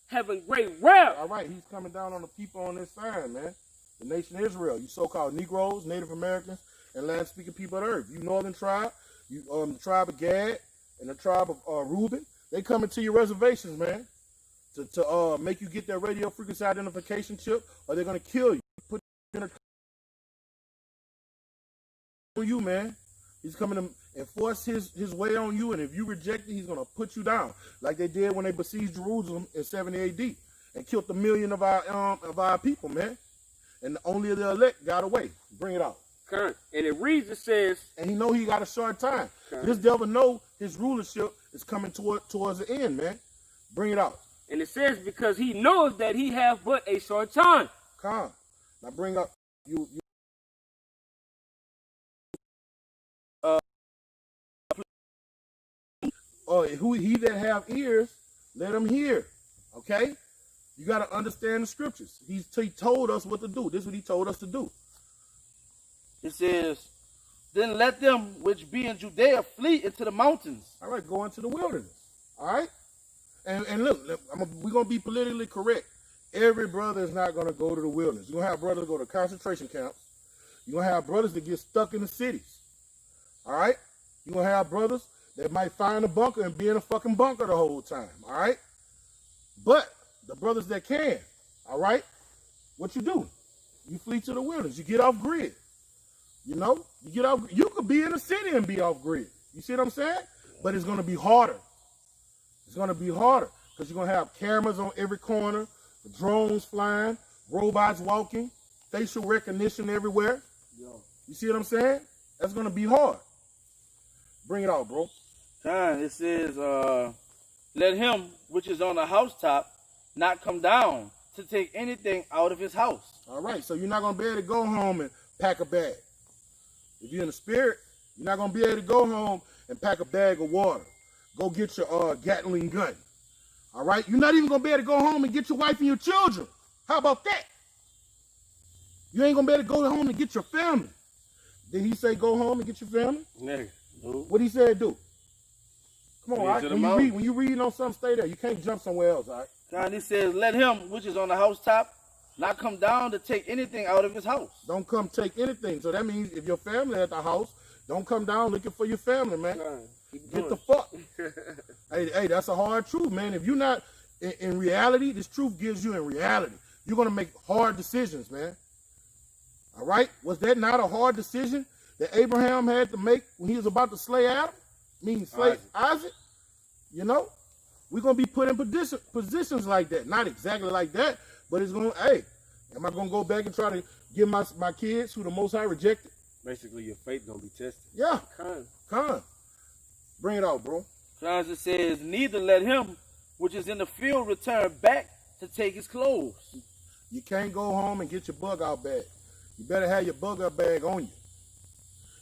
having great wrath. All right, he's coming down on the people on this side, man. The nation of Israel. You so-called Negroes, Native Americans, and land-speaking people of the earth. You northern tribe, you the tribe of Gad, and the tribe of Reuben. They coming to your reservations, man. To make you get that radio frequency identification chip, or they're gonna kill you. Put you in a you, man. He's coming to enforce his way on you, and if you reject it, he's gonna put you down, like they did when they besieged Jerusalem in 70 AD and killed 1 million of our people, man. And only the elect got away. Bring it out. Current. And it reads, it says, and he know he got a short time. This devil know his rulership is coming towards the end, man. Bring it out. And it says, because he knows that he have but a short time. Come. Now bring up you he that have ears, let him hear. Okay? You got to understand the scriptures. He told us what to do. This is what he told us to do. It says, then let them which be in Judea flee into the mountains. All right, go into the wilderness. All right? And look, we're going to be politically correct. Every brother is not going to go to the wilderness. You're going to have brothers go to concentration camps. You're going to have brothers that get stuck in the cities. All right? You're going to have brothers that might find a bunker and be in a fucking bunker the whole time. All right? But the brothers that can, all right, what you do? You flee to the wilderness. You get off grid. You know? You get off. You could be in the city and be off grid. You see what I'm saying? But it's going to be harder. It's going to be harder because you're going to have cameras on every corner, drones flying, robots walking, facial recognition everywhere. You see what I'm saying? That's going to be hard. Bring it out, bro. It says, let him which is on the housetop not come down to take anything out of his house. All right, so you're not going to be able to go home and pack a bag. If you're in the spirit, you're not going to be able to go home and pack a bag of water. Go get your Gatling gun. All right? You're not even going to be able to go home and get your wife and your children. How about that? You ain't going to be able to go home and get your family. Did he say go home and get your family? Nigga. What he said do? Come on, all right? To the When you read on something, stay there. You can't jump somewhere else, all right? God, it says, let him which is on the housetop not come down to take anything out of his house. Don't come take anything. So that means if your family at the house, don't come down looking for your family, man. Get the fuck. Hey, that's a hard truth, man. If you're not in reality, this truth gives you in reality. You're going to make hard decisions, man. All right? Was that not a hard decision that Abraham had to make when he was about to slay Adam? Slay Isaac? You know? We're going to be put in positions like that. Not exactly like that, but it's going to, hey, am I going to go back and try to give my kids who the Most High rejected? Basically, your faith going to be tested. Yeah. Come. Bring it out, bro. It says, neither let him which is in the field return back to take his clothes. You can't go home and get your bug out bag. You better have your bug out bag on you.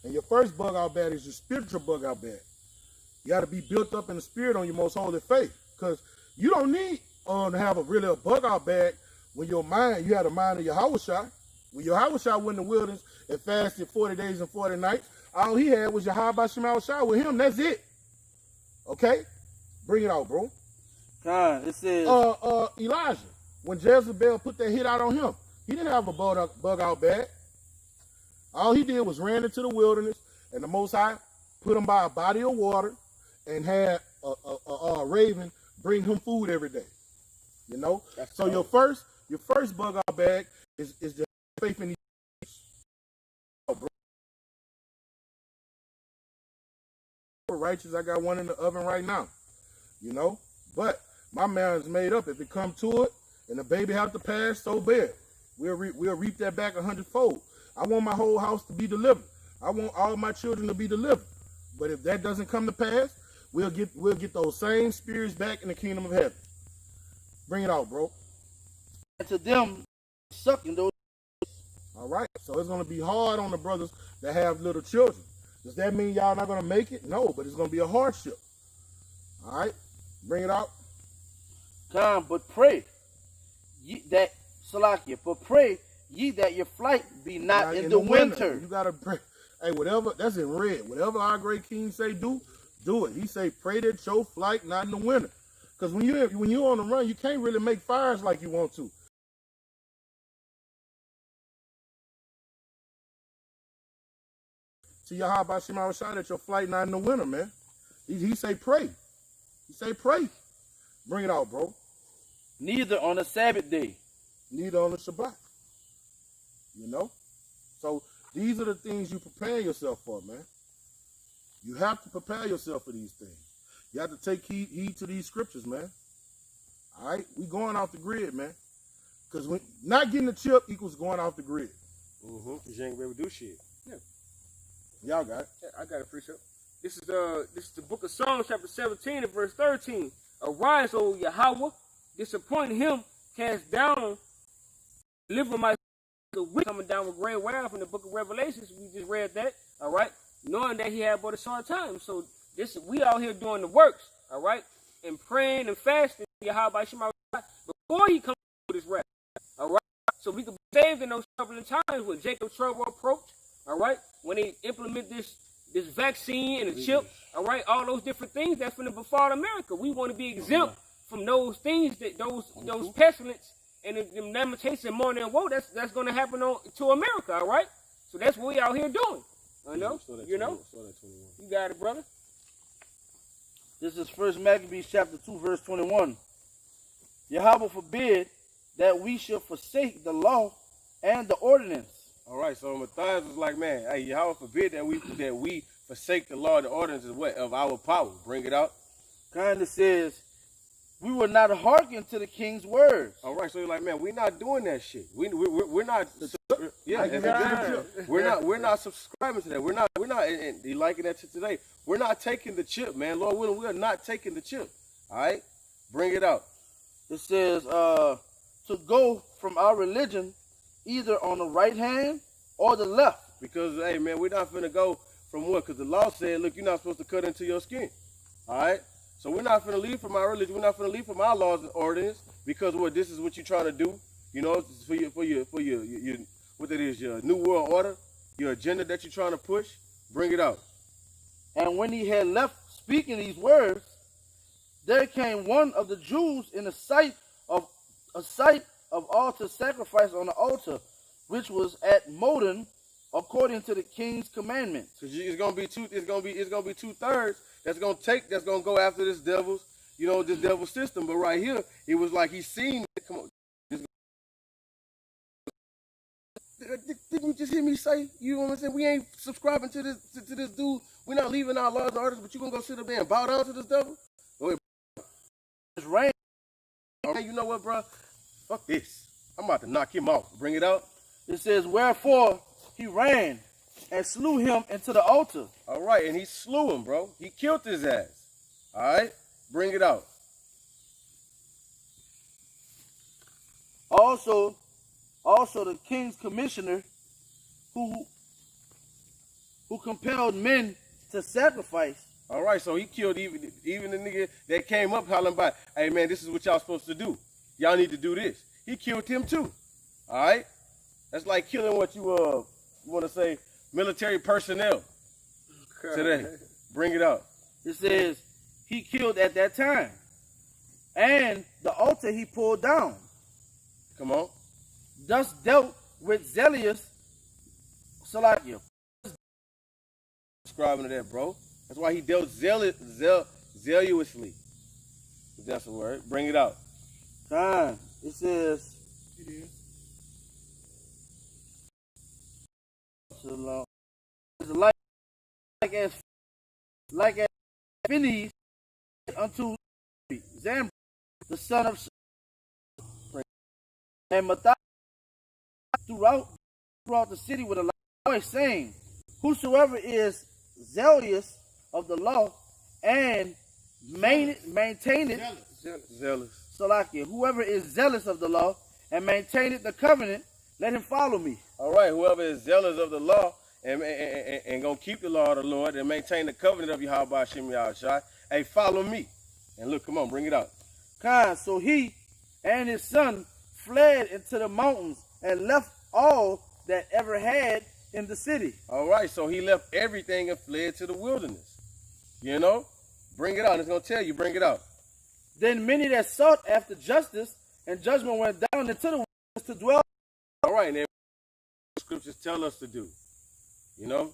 And your first bug out bag is your spiritual bug out bag. You got to be built up in the spirit on your most holy faith. Because you don't need to have a bug out bag when you have the mind of your Yahushua. When your Yahushua went in the wilderness and fasted 40 days and 40 nights, all he had was Yahweh Shema with him. That's it. Okay? Bring it out, bro. It says, Elijah, when Jezebel put that hit out on him, he didn't have a bug out bag. All he did was ran into the wilderness, and the Most High put him by a body of water and had a raven bring him food every day. You know? So your first bug out bag is the faith in righteous. I got one in the oven right now. You know? But my mind is made up. If it come to it and the baby have to pass, so be it. We'll reap that back 100-fold. I want my whole house to be delivered. I want all my children to be delivered. But if that doesn't come to pass, we'll get those same spirits back in the kingdom of heaven. Bring it out, bro. And to them sucking those. All right. So it's going to be hard on the brothers that have little children. Does that mean y'all not going to make it? No, but it's going to be a hardship. All right. Bring it out. But pray ye that your flight be not in the winter. You gotta pray. Hey, whatever, that's in red. Whatever our great king say do it. He say pray that your flight not in the winter. Because when you're on the run, you can't really make fires like you want to. See Yahweh Shema Shai that your flight not in the winter, man. He say pray. He say pray. Bring it out, bro. Neither on the Sabbath day. Neither on the Shabbat. You know? So these are the things you prepare yourself for, man. You have to prepare yourself for these things. You have to take heed to these scriptures, man. All right? We going off the grid, man. Because not getting the chip equals going off the grid. Because you ain't gonna be able to do shit. Yeah. Y'all got it. I got it, precept. This is the book of Psalms, chapter 17 and verse 13. Arise, O Yahweh, disappoint him, cast down, deliver my wicked, coming down with great wrath from the book of Revelations. We just read that, all right? Knowing that he had but a short time. So we out here doing the works. all right, and praying and fasting Yahweh Shema before he comes with his wrath, all right? So we could be saved in those troubling times when Jacob's trouble approached, all right? When they implement this vaccine and the chip, all right? All those different things that's going to befall America. We want to be exempt from those things, that those pestilence and them lamentations and mourning and woe that's going to happen to America, all right? So that's what we out here doing. I know, you got it, brother. This is 1 Maccabees chapter 2, verse 21. Yahweh forbid that we should forsake the law and the ordinance. All right, so Matthias was like, man, hey, Yahweh forbid that we forsake the law and the ordinances of our power. Bring it out. Kind of says, we will not hearken to the king's words. All right, so you're like, man, we're not doing that shit. We're not. Yeah, we're not subscribing to that. We're not. And you liking that to today? We're not taking the chip, man. Lord willing, we are not taking the chip. All right, bring it out. It says to go from our religion either on the right hand or the left. Because hey, man, we're not finna go from what? Because the law said, look, you're not supposed to cut into your skin. All right. So we're not finna leave from our religion. We're not finna leave from our laws and ordinance because what this is what you're trying to do. You know, for your what it is, your new world order, your agenda that you're trying to push. Bring it out. And when he had left speaking these words, there came one of the Jews in the sight of altar sacrifice on the altar, which was at Modin, according to the king's commandments. Because it's gonna be 2/3 that's gonna go after this devil's, this devil's system. But right here, it was like he seen it. Come on. Didn't you just hear me say, you know what I'm saying? We ain't subscribing to this dude. We're not leaving our laws and orders, but you gonna go sit up there and bow down to this devil? Go ahead. It's rain. Okay, you know what, bro? Fuck this. I'm about to knock him off. Bring it out. It says, wherefore he ran and slew him into the altar. All right, and he slew him, bro. He killed his ass. All right, bring it out. Also the king's commissioner who compelled men to sacrifice. All right, so he killed even the nigga that came up hollering by, hey, man, this is what y'all supposed to do. Y'all need to do this. He killed him too. All right? That's like killing what you want to say, military personnel today. Bring it out. It says he killed at that time. And the altar he pulled down. Come on. Thus dealt with zealous Salakia. Subscribing to that, bro. That's why he dealt zealously. If that's a word. Bring it out. Time. It says, It is. like as Phineas unto Zambri, the son of and Matthias throughout the city with a loud voice, saying, whosoever is zealous of the law and maintain it, Zealous. Salakia, whoever is zealous of the law and maintaineth the covenant, let him follow me. All right, whoever is zealous of the law and gonna keep the law of the Lord and maintain the covenant of Yahweh Shem Yahushai, hey, follow me. And look, come on, bring it out. So he and his son fled into the mountains and left all that ever had in the city. All right, so he left everything and fled to the wilderness. You know? Bring it out. It's going to tell you, bring it out. Then many that sought after justice and judgment went down into the wilderness to dwell. All right, and then what scriptures tell us to do. You know?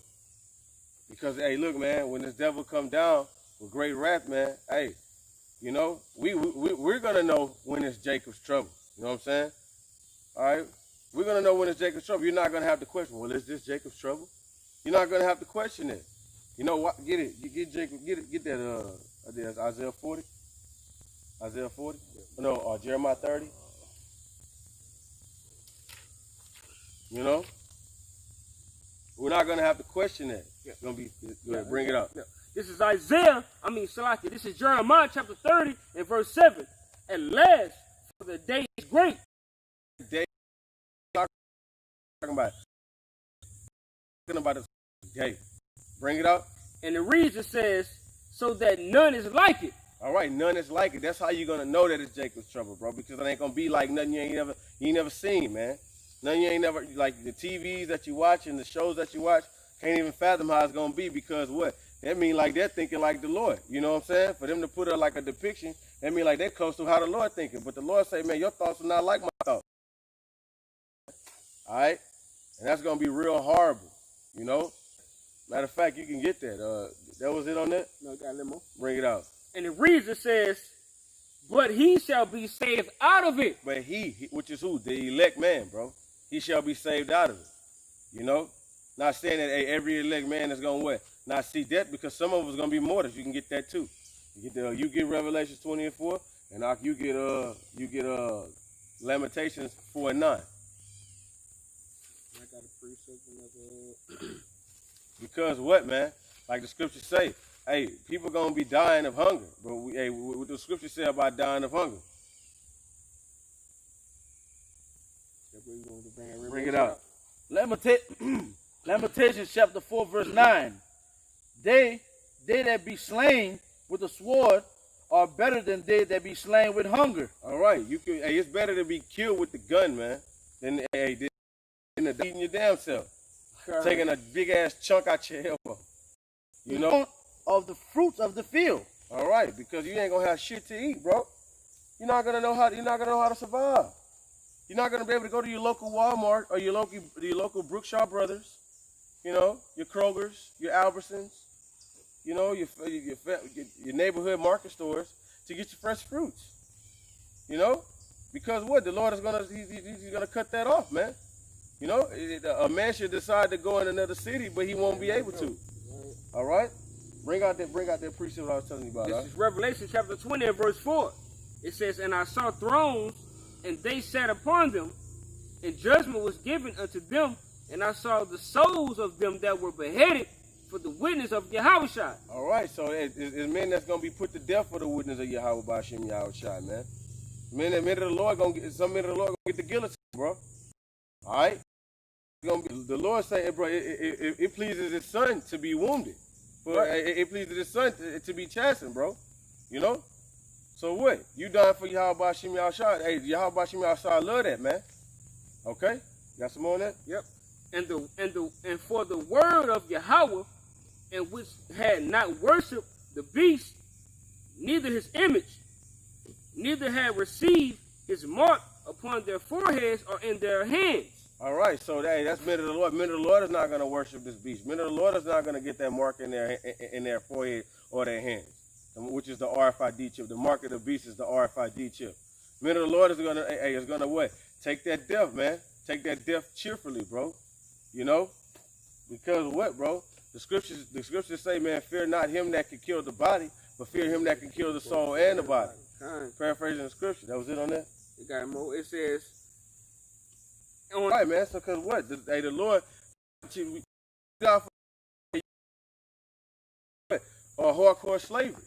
Because, hey, look, man, when this devil come down with great wrath, man, hey, you know, we're going to know when it's Jacob's trouble. You know what I'm saying? All right? We're going to know when it's Jacob's trouble. You're not going to have to question, well, is this Jacob's trouble? You're not going to have to question it. You know what? Get it. Get Jacob. Get that. Isaiah 40. Isaiah 40. No, Jeremiah 30. You know? We're not going to have to question that. It's going to be, go ahead, bring it up. This is Salaki. This is Jeremiah chapter 30 and verse 7. At last, for the day is great. Day. Talking about this day. Bring it up. And the reason says, so that none is like it. All right, none is like it. That's how you're gonna know that it's Jacob's trouble, bro. Because it ain't gonna be like nothing you ain't never seen, man. Nothing you ain't never, like the TVs that you watch and the shows that you watch, can't even fathom how it's gonna be, because what? That mean like they're thinking like the Lord. You know what I'm saying? For them to put it like a depiction, that mean like they're close to how the Lord thinking. But the Lord say, man, your thoughts are not like my thoughts. All right, and that's gonna be real horrible. You know. Matter of fact, you can get that. That was it on that? No, got a little more. Bring it out. And it reads, it says, but he shall be saved out of it. But he, which is who? The elect man, bro. He shall be saved out of it. You know? Not saying that every elect man is going to what? Not see that, because some of us going to be mortals. You can get that too. You get Revelation 20:4, and you get Lamentations 4:9. I got a precept. Because what, man? Like the scriptures say, hey, people gonna be dying of hunger. But what the scripture say about dying of hunger? Bring it out. Lamentations chapter 4 verse 9. They that be slain with the sword are better than they that be slain with hunger. All right, it's better to be killed with the gun, man, than eating your damn self, taking a big ass chunk out your elbow. You know, of the fruits of the field. All right, because you ain't gonna have shit to eat, bro. You're not gonna know how to survive. You're not gonna be able to go to your local Walmart or your local Brookshaw Brothers, you know, your Kroger's, your Albertsons, you know, your neighborhood market stores to get your fresh fruits. You know, because what? The Lord is he's gonna cut that off, man. You know, a man should decide to go in another city, but he won't be able to. All right, bring out that precept I was telling you about. This is Revelation chapter 20 and verse 4. It says, and I saw thrones, and they sat upon them, and judgment was given unto them, and I saw the souls of them that were beheaded for the witness of Yahushua. All right, so it's men that's gonna be put to death for the witness of Yahweh B'Shem Yahushua, man. Men of the Lord gonna get the guillotine, bro. All right, the Lord say, bro, it pleases His Son to be wounded. It pleases His Son to be chastened, bro. You know? So what? You dying for Yahweh B'Shem Yahushua. Hey, Yahweh B'Shem Yahushua love that, man. Okay? Got some more on that? Yep. And for the word of Yahweh, and which had not worshipped the beast, neither his image, neither had received his mark upon their foreheads or in their hands. All right, so that's men of the Lord. Men of the Lord is not going to worship this beast. Men of the Lord is not going to get that mark in their forehead or their hands, which is the RFID chip. The mark of the beast is the RFID chip. Men of the Lord is going to what? Take that death, man. Take that death cheerfully, bro. You know, because what, bro? The scriptures say, man, fear not him that can kill the body, but fear him that can kill the soul and the body. Paraphrasing the scripture. That was it on that? It got more. It says, all right, man. So, because what? The Lord, or hardcore slavery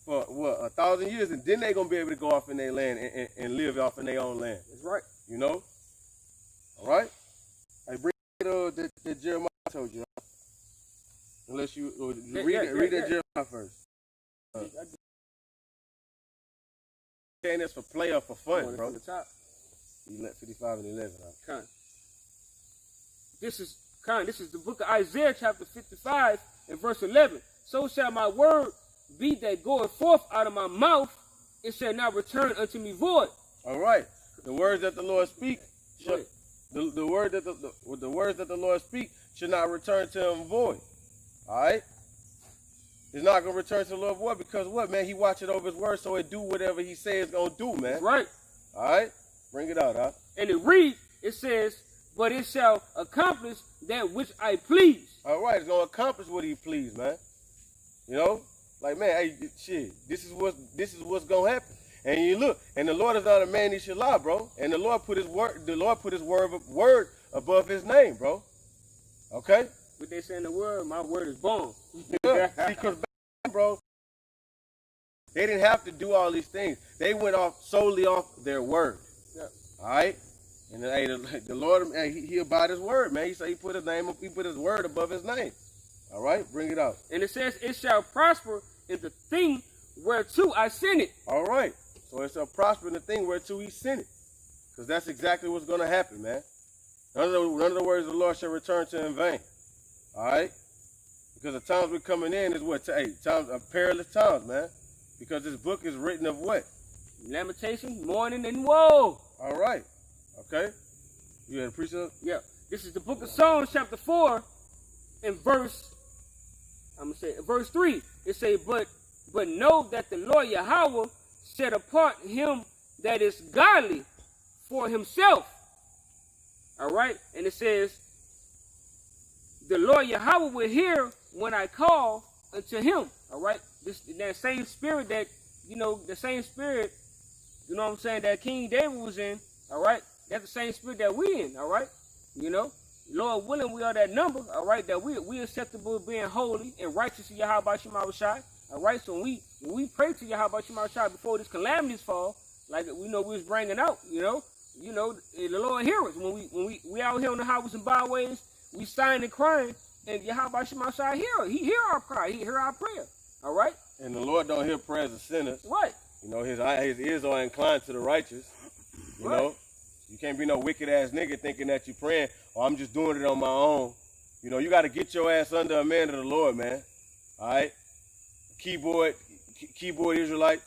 for what, 1,000 years, and then they're gonna be able to go off in their land and live off in their own land. That's right. You know. All right. I bring that Jeremiah told you. Unless you read that Jeremiah first. Saying this for play or for fun, bro. The top. 55 and 11. Huh? This is the book of Isaiah, chapter 55 and verse 11. So shall my word be that goeth forth out of my mouth; it shall not return unto me void. All right. The words that the Lord speak, the words that the Lord speak should not return to him void. All right. It's not gonna return to the Lord void because what, man? He watching over his word, so it do whatever he says it's gonna do, man. That's right. All right. Bring it out, huh? And it says, but it shall accomplish that which I please. All right, it's gonna accomplish what he please, man. You know, like, man, hey, shit, this is what's gonna happen. And you look, and the Lord is not a man he should lie, bro. And the Lord put his word above his name, bro. Okay. What they say in the word, my word is born. Yeah, because bro, they didn't have to do all these things. They went solely off their word. Yeah. All right. And hey, the Lord, he abide his word, man. He said he put his word above his name. All right, bring it out. And it says, it shall prosper in the thing whereto I sent it. All right. So it's a prospering thing whereto he sent it. Because that's exactly what's going to happen, man. None of the words of the Lord shall return to in vain. All right? Because the times we're coming in is what? Times of perilous times, man. Because this book is written of what? Lamentation, mourning, and woe. All right. Okay. You had a precept? Yeah. This is the book of Psalms, chapter 4, and verse 3. It say, but know that the Lord Yahweh set apart him that is godly for himself. All right. And it says, the Lord Yahweh will hear when I call unto him. All right. That same spirit that, the same spirit, what I'm saying, that King David was in. All right. That's the same spirit that we in. All right. Lord willing, we are that number. All right. That we acceptable being holy and righteous to Yahweh Shema Shai. All right. So when we pray to Yahweh Shema Shai before this calamities fall, like we was bringing out, the Lord hear us when we out here on the highways and byways. We sighing and crying, and Yahweh Shema Shai hear us. He hear our cry. He hear our prayer. All right. And the Lord don't hear prayers of sinners. Right. His ears are inclined to the righteous. You know, you can't be no wicked ass nigga thinking that you praying, or I'm just doing it on my own. You got to get your ass under a man of the Lord, man. All right. Keyboard Israelites,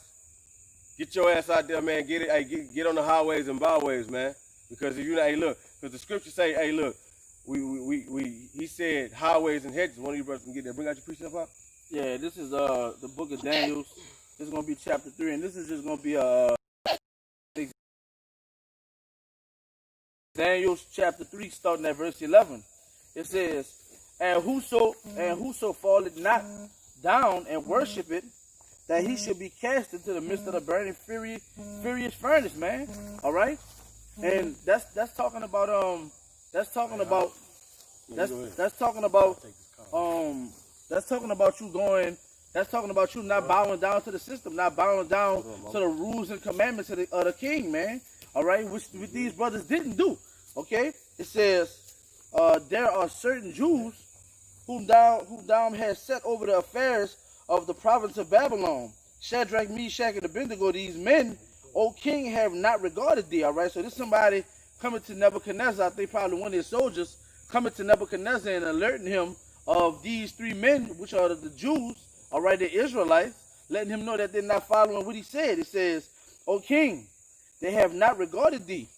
get your ass out there, man. Get it. Hey, get on the highways and byways, man. Because if look, because the scripture say, hey, look, he said highways and hedges. One of you brothers can get there. Bring out your precept up. Yeah, this is the book of Daniel. This is gonna be chapter 3, and this is just gonna be Daniel chapter 3, starting at verse 11. It says, and whoso falleth not down and worship it, that he should be cast into the midst of the burning furious furnace, man. All right, and that's talking about you not bowing down to the system, not bowing down to the rules and commandments of the king, man. All right, which these brothers didn't do. Okay, it says there are certain Jews whom thou hast set over the affairs of the province of Babylon. Shadrach, Meshach, and Abednego, these men, O king, have not regarded thee. All right, so this somebody coming to Nebuchadnezzar. I think probably one of his soldiers coming to Nebuchadnezzar and alerting him of these 3 men, which are the Jews, all right, the Israelites, letting him know that they're not following what he said. It says, O king, they have not regarded thee.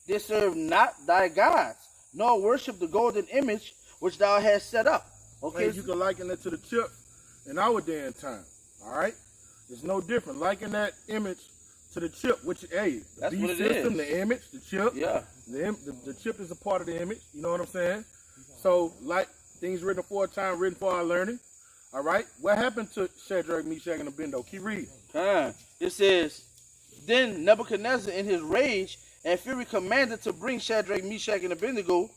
They serve not thy gods, nor worship the golden image which thou hast set up. Okay, you can liken it to the chip in our day and time. All right, it's no different. Liken that image to the chip, which the that's beast what it system, is. the image, the chip. Yeah, the chip is a part of the image. You know what I'm saying? So, like things written for a time, written for our learning. All right, what happened to Shadrach, Meshach, and Abednego? Keep reading. It says, then Nebuchadnezzar in his rage and fury commanded to bring Shadrach, Meshach, and Abednego.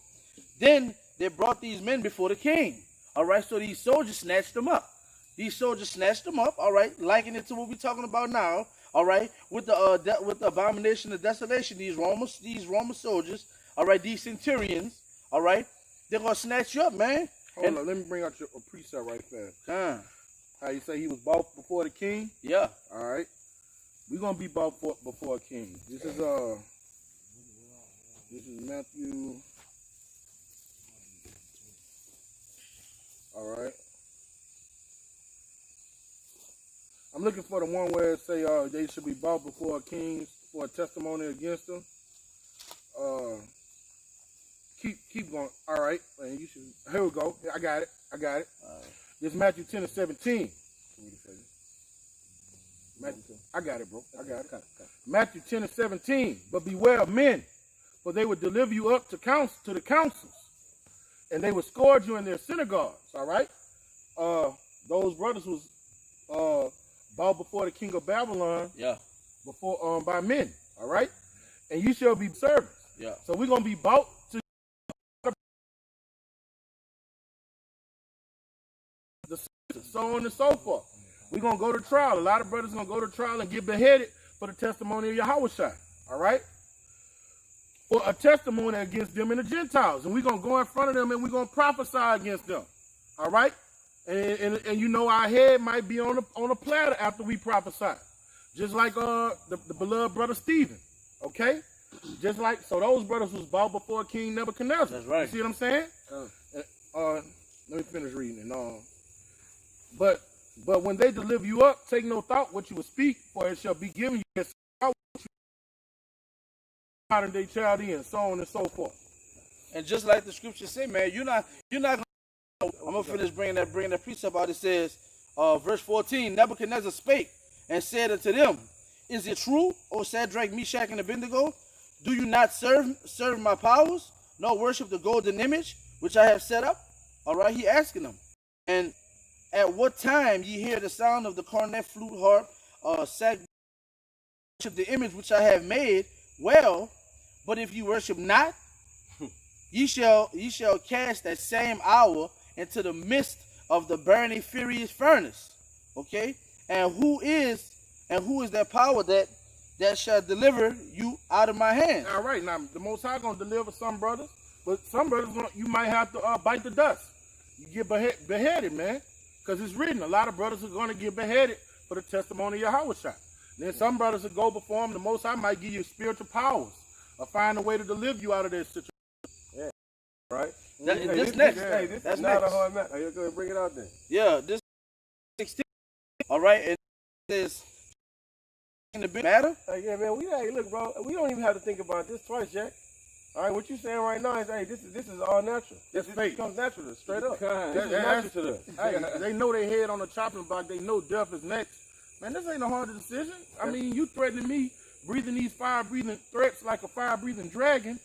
Then they brought these men before the king. All right, so these soldiers snatched them up. All right, liking it to what we're talking about now. All right, with the abomination of desolation, these Roman soldiers. All right, these centurions. All right, they're gonna snatch you up, man. Hold on, let me bring out a precept right fast. How you say he was brought before the king? Yeah. All right, we're gonna be brought before a king. This is Matthew. All right. I'm looking for the one where it say they should be brought before kings for a testimony against them. Keep going. All right. And you should. Here we go. I got it. This is Matthew 10 and 17. I got it, bro. I got it. Matthew 10 and 17. But beware of men, for they will deliver you up to the councils, and they will scourge you in their synagogues. All right. Those brothers was brought before the king of Babylon. Yeah. Before by men. All right. And you shall be servants. Yeah. So we're gonna be brought to the so on and so forth. We're gonna go to trial. A lot of brothers gonna go to trial and get beheaded for the testimony of Yahweh Shai. All right. For a testimony against them and the Gentiles. And we're gonna go in front of them and we're gonna prophesy against them. All right. And you know our head might be on a platter after we prophesy, just like the beloved brother Stephen. Okay, just like so those brothers was bought before King Nebuchadnezzar. That's right. You see what I'm saying? Let me finish reading. But when they deliver you up, take no thought what you will speak, for it shall be given you as modern day Chaldean, so on and so forth. And just like the scripture say, man, you're not gonna, I'm gonna finish bringing that precept out. It says, verse 14, Nebuchadnezzar spake and said unto them, is it true, O Shadrach, Meshach, and Abednego? Do you not serve my powers, nor worship the golden image which I have set up? All right, he asking them. And at what time ye hear the sound of the cornet, flute, harp, sack, worship the image which I have made, well, but if you worship not, ye shall cast that same hour into the midst of the burning furious furnace. Okay? And who is that power that shall deliver you out of my hand? All right, now the Most High gonna deliver some brothers, but some brothers you might have to bite the dust. You get beheaded, man, because it's written. A lot of brothers are gonna get beheaded for the testimony of Yahushua. Then some brothers will go before him. The Most High might give you spiritual powers or find a way to deliver you out of this situation. Yeah, right. This next. This That's is not next. a hard matter. You go ahead and bring it out then. Yeah, this 16. All right, and this in the big matter. Yeah, man. Look, bro. We don't even have to think about this twice, Jack. All right, what you saying right now is, hey, this is all natural. This comes natural to us, straight up. This is natural to us. Hey, they know they head on the chopping block. They know death is next. Man, this ain't a hard decision. I mean, you threatening me, breathing these fire-breathing threats like a fire-breathing dragon.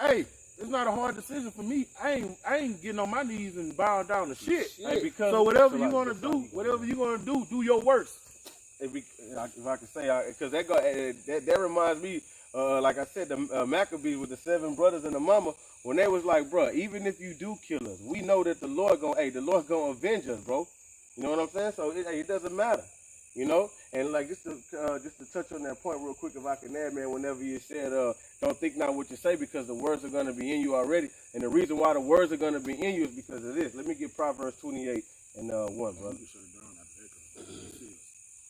Hey, it's not a hard decision for me. I ain't getting on my knees and bowing down to shit. Hey, because so whatever you're gonna do, do your worst. If I can say, because that reminds me, like I said, the Maccabees with the 7 brothers and the mama, when they was like, bro, even if you do kill us, we know that the Lord gonna avenge us, bro. You know what I'm saying? So it doesn't matter, you know. And like just to touch on that point real quick, if I can add, man, whenever you said, don't think not what you say, because the words are gonna be in you already, and the reason why the words are gonna be in you is because of this. Let me get Proverbs 28 and 1, brother.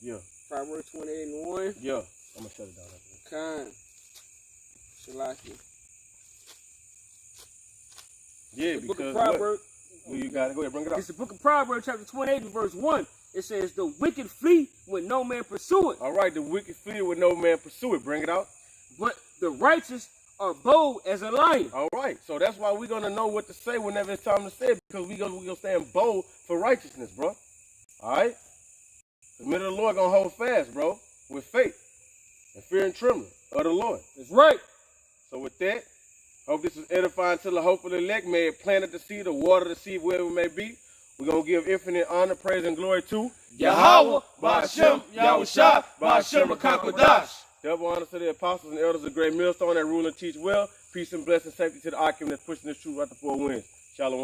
Yeah. Proverbs 28 and 1. Yeah. I'm gonna shut it down after that. Kind. Shalaki. Yeah, The book because of Proverbs. Well, you got it. Go ahead, bring it up. It's the book of Proverbs, chapter 28, and verse 1. It says, the wicked flee when no man pursue it, All right, the wicked flee with no man pursue it. Bring it out. but the righteous are bold as a lion. All right, so that's why we're gonna know what to say whenever it's time to say it, because we're gonna stand bold for righteousness, bro. All right. The minute of the Lord gonna hold fast, bro, with faith and fear and trembling of the Lord. That's right. So with that, hope this is edifying to the hope of the elect. May it plant the seed or water the seed wherever it may be. We're going to give infinite honor, praise, and glory to Yahweh, Ba'ashem, Yahushua, Ba'ashem, Rakakwadash. Double honor to the apostles and elders of Great Millstone that rule and teach well. Peace and blessing, safety to the occupant that's pushing this truth out the 4 winds. Shalom.